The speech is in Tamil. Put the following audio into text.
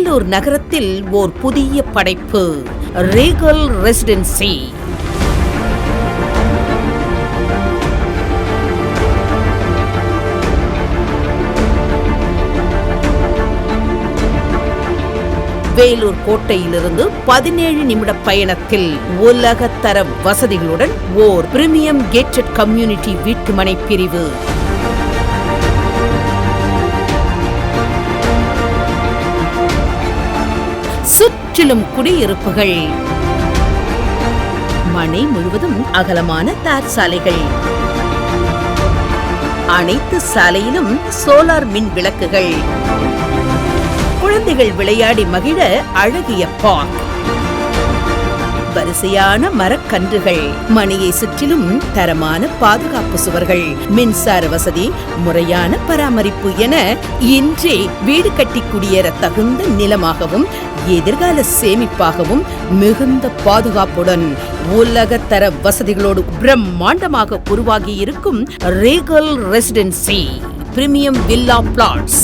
வேலூர் நகரத்தில் ஓர் புதிய படைப்பு, ரீகல் ரெசிடென்சி. வேலூர் கோட்டையிலிருந்து 17 நிமிட பயணத்தில் உலகத்தர வசதிகளுடன் ஓர் பிரீமியம் கேட்டட் கம்யூனிட்டி வீட்டுமனை பிரிவு. சுற்றிலும் குடியிருப்புகள், மனை முழுவதும் அகலமான தார் சாலைகள், அனைத்து சாலையிலும் சோலார் மின் விளக்குகள், குழந்தைகள் விளையாடி மகிழ அழகிய பார்க், வரிசையான மரக்கன்றுகள், மனையை சுற்றிலும் தரமான பாதுகாப்பு சுவர்கள், மின்சார வசதி, முறையான பராமரிப்பு என இன்றே வீடு கட்டி குடியேற தகுந்த நிலமாகவும் எதிர்கால சேமிப்பாகவும் மிகுந்த பாதுகாப்புடன் உலகத்தர வசதிகளோடு பிரம்மாண்டமாக உருவாகி இருக்கும் regal residency premium villa plots.